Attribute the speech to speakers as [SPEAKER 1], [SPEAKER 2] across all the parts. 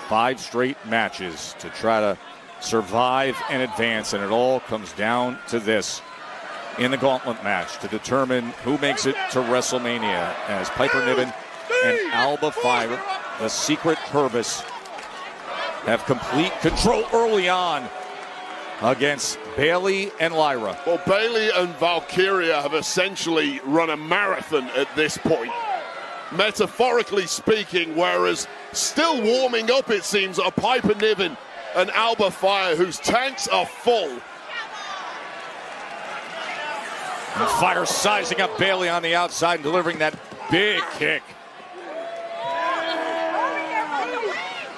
[SPEAKER 1] 5 straight matches to try to survive and advance, and it all comes down to this in the gauntlet match to determine who makes it to WrestleMania, as Piper Niven and Alba Fyre, the secret Hervis, have complete control early on against Bayley and Lyra.
[SPEAKER 2] Well, Bayley and Valkyria have essentially run a marathon at this point, metaphorically speaking, whereas still warming up, it seems, are Piper Niven and Alba Fyre, whose tanks are full.
[SPEAKER 1] And Fyre sizing up Bayley on the outside and delivering that big kick.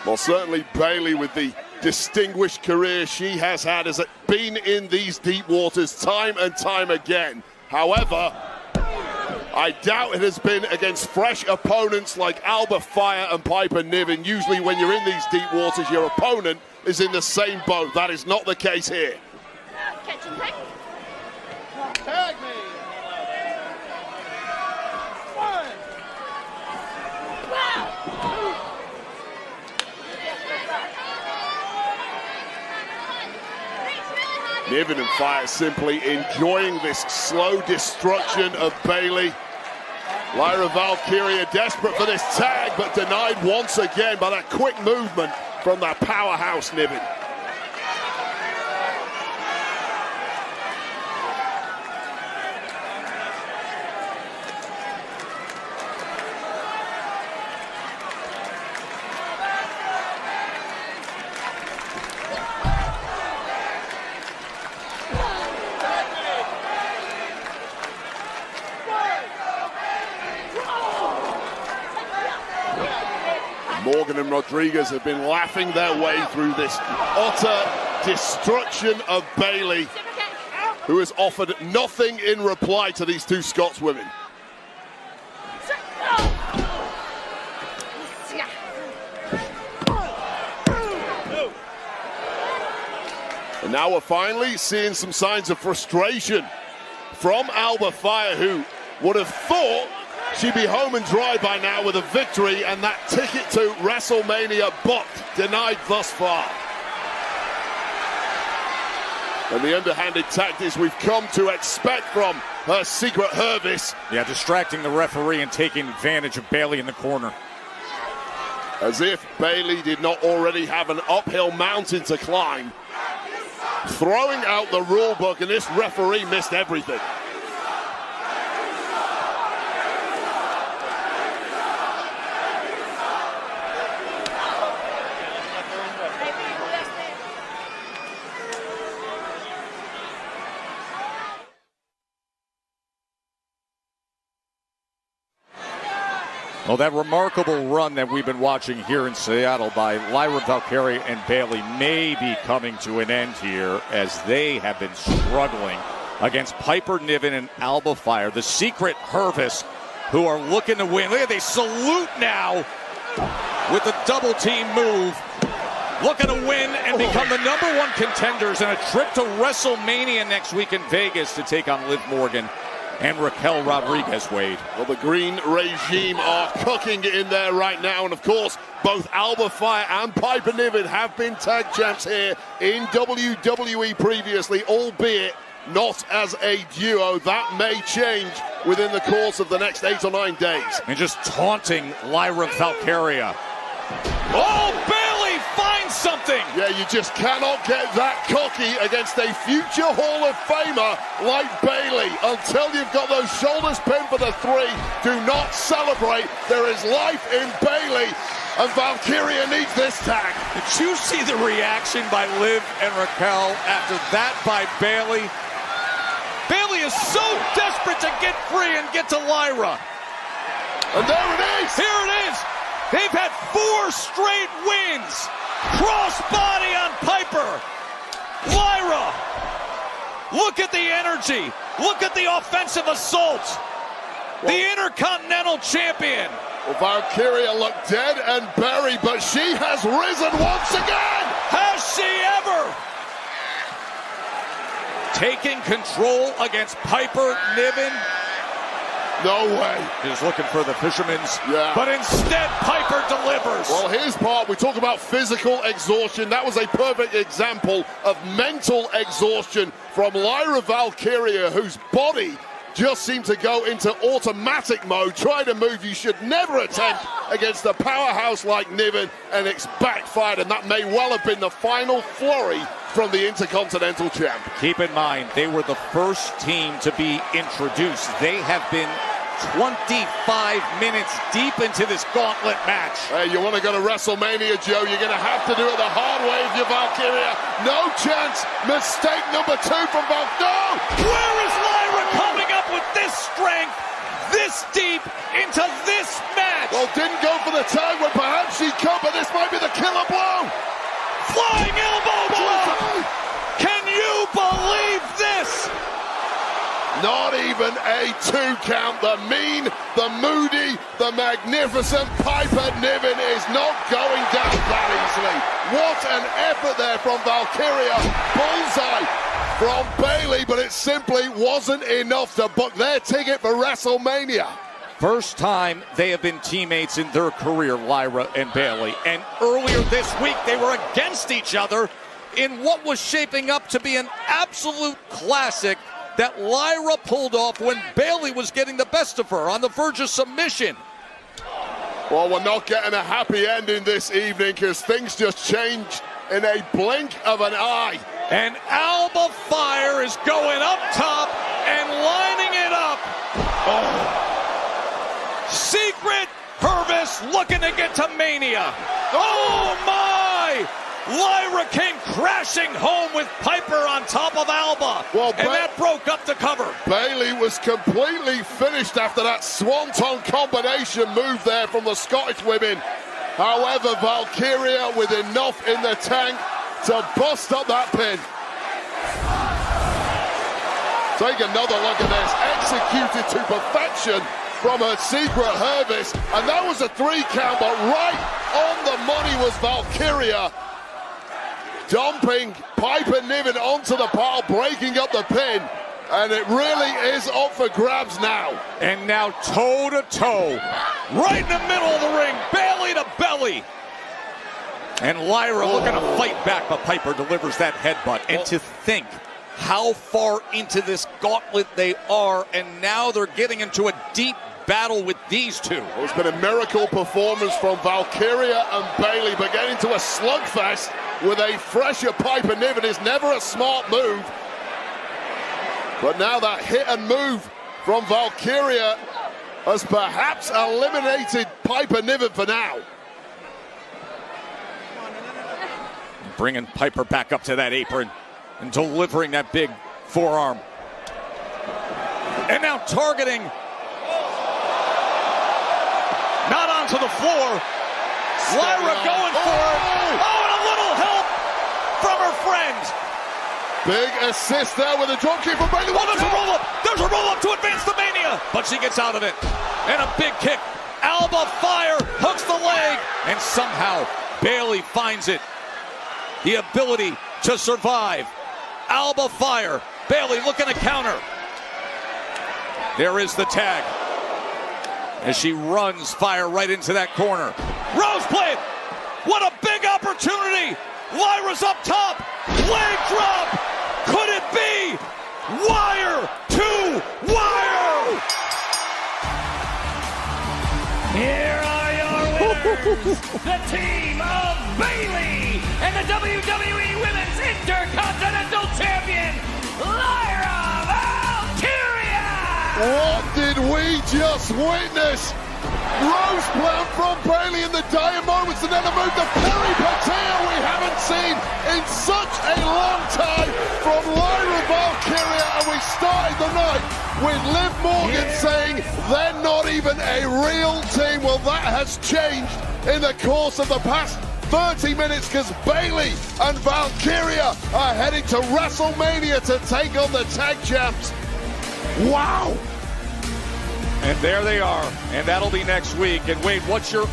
[SPEAKER 2] Well, certainly Bayley, with the distinguished career she has had, has been in these deep waters time and time again. However, I doubt it has been against fresh opponents like Alba Fyre and Piper Niven. Usually when you're in these deep waters, your opponent is in the same boat. That is not the case here.
[SPEAKER 3] Catch and take.
[SPEAKER 4] Tag me.
[SPEAKER 2] Niven and Fyre simply enjoying this slow destruction of Bayley. Lyra Valkyria desperate for this tag, but denied once again by that quick movement from that powerhouse Niven. Morgan and Rodriguez have been laughing their way through this utter destruction of Bayley, who has offered nothing in reply to these two Scotswomen. And now we're finally seeing some signs of frustration from Alba Fyre, who would have thought she'd be home and dry by now with a victory and that ticket to WrestleMania, but denied thus far. And the underhanded tactics we've come to expect from her secret Hervis.
[SPEAKER 1] Yeah, distracting the referee and taking advantage of Bayley in the corner.
[SPEAKER 2] As if Bayley did not already have an uphill mountain to climb. Throwing out the rule book, and this referee missed everything.
[SPEAKER 1] Well, that remarkable run that we've been watching here in Seattle by Lyra Valkyria and Bayley may be coming to an end here, as they have been struggling against Piper Niven and Alba Fyre, the secret Hervis, who are looking to win. Look at, they salute now with the double team move, looking to win and become the #1 contenders in a trip to WrestleMania next week in Vegas to take on Liv Morgan and Raquel Rodriguez, Wade.
[SPEAKER 2] Well, the green regime are cooking in there right now, and of course, both Alba Fyre and Piper Niven have been tag champs here in WWE previously, albeit not as a duo. That may change within the course of the next 8 or 9 days.
[SPEAKER 1] And just taunting Lyra Valkyria. Oh, Bayley finds something!
[SPEAKER 2] Yeah, you just cannot get that cocky against a future Hall of Famer like Bayley. Until you've got those shoulders pinned for the 3, do not celebrate. There is life in Bayley, and Valkyria needs this tag.
[SPEAKER 1] Did you see the reaction by Liv and Raquel after that by Bayley? Bayley is so desperate to get free and get to Lyra.
[SPEAKER 2] And there it is!
[SPEAKER 1] Here it is! They've had 4 straight wins. Crossbody on Piper. Lyra. Look at the energy. Look at the offensive assault. The Intercontinental Champion.
[SPEAKER 2] Well, Valkyria looked dead and buried, but she has risen once again.
[SPEAKER 1] Has she ever? Taking control against Piper Niven.
[SPEAKER 2] No way.
[SPEAKER 1] Is looking for the fisherman's,
[SPEAKER 2] Yeah.
[SPEAKER 1] but instead Piper delivers.
[SPEAKER 2] Well, here's part. We talk about physical exhaustion. That was a perfect example of mental exhaustion from Lyra Valkyria, whose body just seemed to go into automatic mode, trying to move you should never attempt against a powerhouse like Niven, and it's backfired, and that may well have been the final flurry from the Intercontinental champ.
[SPEAKER 1] Keep in mind, they were the first team to be introduced. They have been 25 minutes deep into this gauntlet match.
[SPEAKER 2] Hey, you want to go to WrestleMania, Joe? You're going to have to do it the hard way if you're Valkyria. No chance. Mistake number 2 from Valkyria. No!
[SPEAKER 1] Where is Lyra coming up with this strength, this deep into this match?
[SPEAKER 2] Well, didn't go for the tag when perhaps she could, but this might be the killer blow.
[SPEAKER 1] Flying elbow blow! Can you believe this?
[SPEAKER 2] Not even a 2 count. The mean, the moody, the magnificent Piper Niven is not going down that easily. What an effort there from Valkyria. Bullseye from Bayley, but it simply wasn't enough to book their ticket for WrestleMania.
[SPEAKER 1] First time they have been teammates in their career, Lyra and Bayley. And earlier this week, they were against each other in what was shaping up to be an absolute classic that Lyra pulled off when Bayley was getting the best of her on the verge of submission.
[SPEAKER 2] Well, we're not getting a happy ending this evening because things just changed in a blink of an eye.
[SPEAKER 1] And Alba Fyre is going up top and lining it up. Oh. Secret Purvis looking to get to Mania. Oh my! Lyra came crashing home with Piper on top of Alba.
[SPEAKER 2] Well,
[SPEAKER 1] and that broke up the cover.
[SPEAKER 2] Bayley was completely finished after that swanton combination move there from the Scottish women. However, Valkyria with enough in the tank to bust up that pin. Take another look at this. Executed to perfection from her secret Hervis. And that was a 3 count, but right on the money was Valkyria. Dumping Piper Niven onto the pile, breaking up the pin. And it really is up for grabs now.
[SPEAKER 1] And now toe-to-toe, right in the middle of the ring, Bayley to belly. And Lyra looking to fight back, but Piper delivers that headbutt. And to think how far into this gauntlet they are, and now they're getting into a deep battle with these two.
[SPEAKER 2] It's been a miracle performance from Valkyria and Bayley, but getting into a slugfest with a fresher Piper Niven is never a smart move. But now that hit and move from Valkyria has perhaps eliminated Piper Niven for now.
[SPEAKER 1] Bringing Piper back up to that apron and delivering that big forearm. And now targeting. Not onto the floor. Lyra going for it. Oh, and a little help from her friend.
[SPEAKER 2] Big assist there with a dropkick from Bayley.
[SPEAKER 1] Oh, there's a roll-up. There's a roll-up to advance to Mania. But she gets out of it. And a big kick. Alba Fyre hooks the leg. And somehow Bayley finds it. The ability to survive. Alba Fyre. Bayley looking to counter. There is the tag. As she runs Fyre right into that corner. Rose plate! What a big opportunity! Lyra's up top! Leg drop! Could it be? Wire to wire!
[SPEAKER 5] Here are your winners, the team of Bayley and the WWE Women's Intercontinental Champion, Lyra Valkyria!
[SPEAKER 2] What did we just witness? Rose plant from Bayley in the dire moments, and then a move to Peripatia we haven't seen in such a long time from Lyra Valkyria, and we started the night with Liv Morgan saying they're not even a real team. Well, that has changed in the course of the past 30 minutes because Bayley and Valkyria are heading to WrestleMania to take on the tag champs. Wow!
[SPEAKER 1] And there they are. And that'll be next week. And Wade, what's your